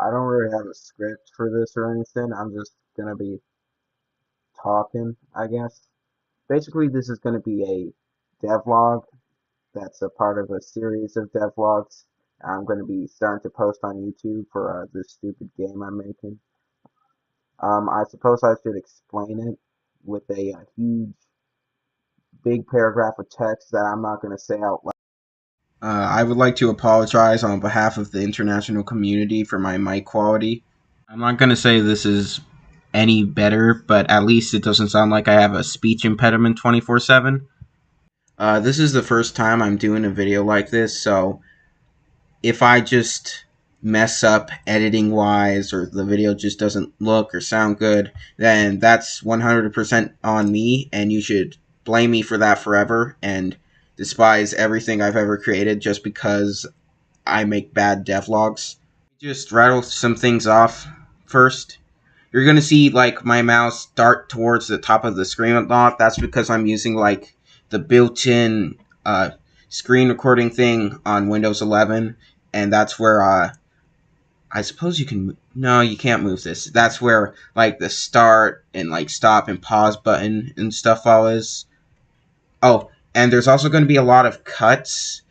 I don't really have a script for this or anything. I'm just gonna be talking, I guess. Basically, this is gonna be a devlog that's a part of a series of devlogs. I'm gonna be starting to post on YouTube for this stupid game I'm making. I suppose I should explain it with a huge, big paragraph of text that I'm not gonna say out loud. I would like to apologize on behalf of the international community for my mic quality. I'm not going to say this is any better, but at least it doesn't sound like I have a speech impediment 24/7. This is the first time I'm doing a video like this, so if I just mess up editing wise or the video just doesn't look or sound good, then that's 100% on me, and you should blame me for that forever and despise everything I've ever created just because I make bad devlogs. Just rattle some things off first. You're gonna see like my mouse dart towards the top of the screen a lot. That's because I'm using like the built-in screen recording thing on Windows 11, and that's where I suppose you can. No, you can't move this. That's where like the start and like stop and pause button and stuff all is. Oh, and there's also going to be a lot of cuts,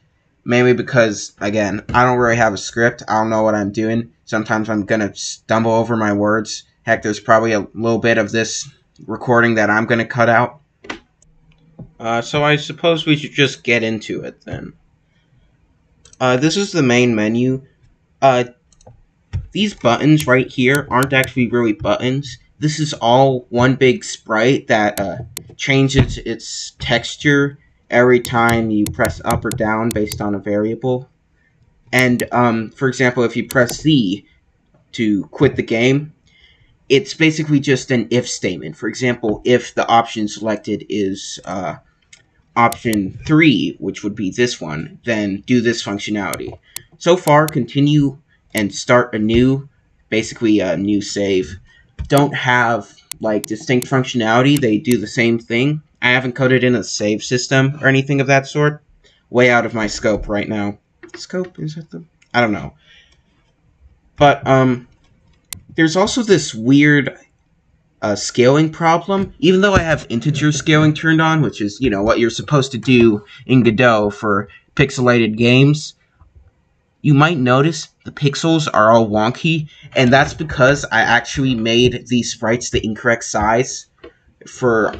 mainly because, again, I don't really have a script. I don't know what I'm doing. Sometimes I'm going to stumble over my words. Heck, there's probably a little bit of this recording that I'm going to cut out. So I suppose we should just get into it then. This is the main menu. These buttons right here aren't actually really buttons. This is all one big sprite that changes its texture every time you press up or down based on a variable. And for example, if you press Z to quit the game, it's basically just an if statement. For example, if the option selected is option 3, which would be this one, then do this functionality. So far, continue and start anew, basically a new save, don't have like distinct functionality. They do the same thing. I haven't coded in a save system or anything of that sort. Way out of my scope right now. Scope? Is that the... I don't know. But, there's also this weird scaling problem. Even though I have integer scaling turned on, which is, you know, what you're supposed to do in Godot for pixelated games, you might notice the pixels are all wonky, and that's because I actually made these sprites the incorrect size for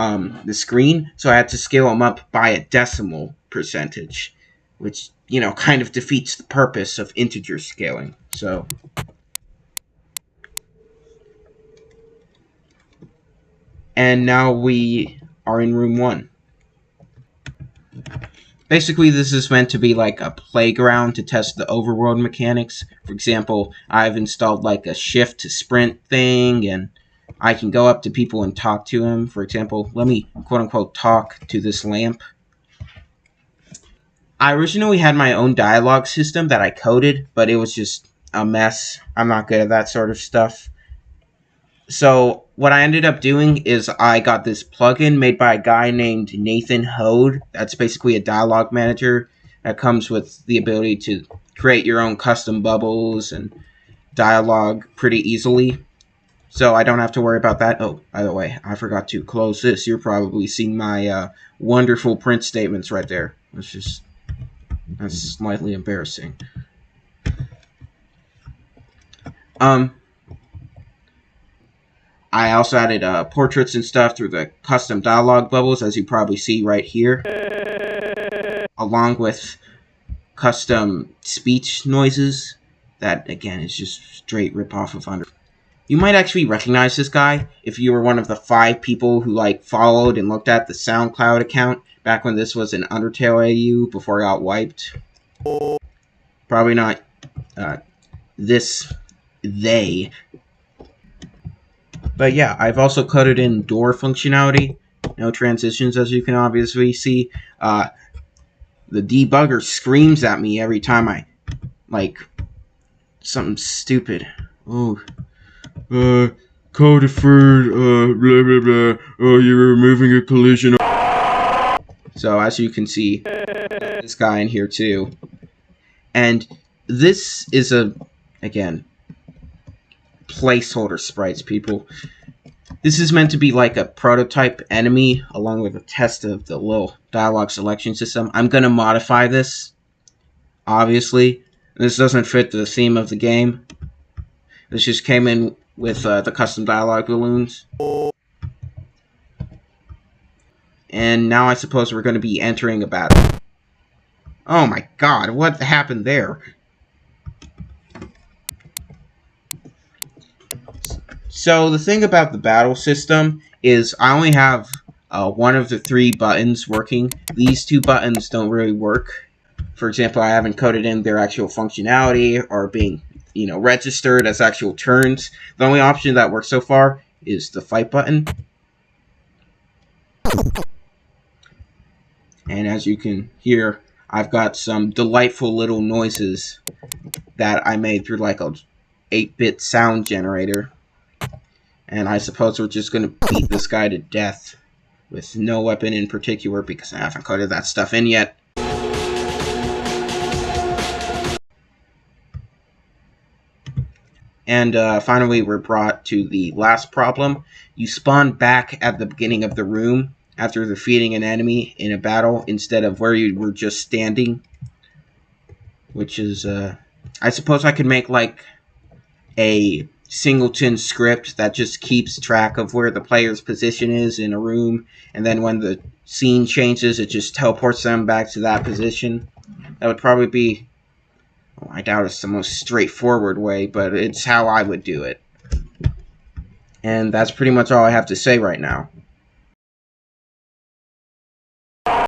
the screen, so I had to scale them up by a decimal percentage, which, you know, kind of defeats the purpose of integer scaling. So and now we are in room 1. Basically, this is meant to be like a playground to test the overworld mechanics. For example, I've installed like a shift to sprint thing, and I can go up to people and talk to them. For example, let me quote-unquote talk to this lamp. I originally had my own dialogue system that I coded, but it was just a mess. I'm not good at that sort of stuff. So what I ended up doing is I got this plugin made by a guy named Nathan Hode. That's basically a dialogue manager that comes with the ability to create your own custom bubbles and dialogue pretty easily. So I don't have to worry about that. Oh, by the way, I forgot to close this. You're probably seeing my wonderful print statements right there. That's slightly embarrassing. I also added portraits and stuff through the custom dialogue bubbles, as you probably see right here, along with custom speech noises that, again, is just straight rip-off of Under. You might actually recognize this guy if you were one of the 5 people who like followed and looked at the SoundCloud account back when this was an Undertale AU before it got wiped. Probably not they. But yeah, I've also coded in door functionality. No transitions, as you can obviously see. The debugger screams at me every time I, like, something stupid. Oh, code deferred, blah, blah, blah. Oh, you're removing a collision. So, as you can see, this guy in here, too. And this is again, placeholder sprites, people. This is meant to be like a prototype enemy, along with a test of the little dialogue selection system. I'm going to modify this, obviously. This doesn't fit the theme of the game. This just came in with the custom dialogue balloons. And now I suppose we're going to be entering a battle. Oh my god, what happened there? So the thing about the battle system is I only have one of the 3 buttons working. These 2 buttons don't really work. For example, I haven't coded in their actual functionality or being, registered as actual turns. The only option that works so far is the fight button. And as you can hear, I've got some delightful little noises that I made through like a 8-bit sound generator. And I suppose we're just going to beat this guy to death with no weapon in particular because I haven't coded that stuff in yet. And finally, we're brought to the last problem. You spawn back at the beginning of the room after defeating an enemy in a battle instead of where you were just standing. Which is, I suppose I could make like a singleton script that just keeps track of where the player's position is in a room, and then when the scene changes, it just teleports them back to that position. That would probably be, well, I doubt it's the most straightforward way, but it's how I would do it. And that's pretty much all I have to say right now.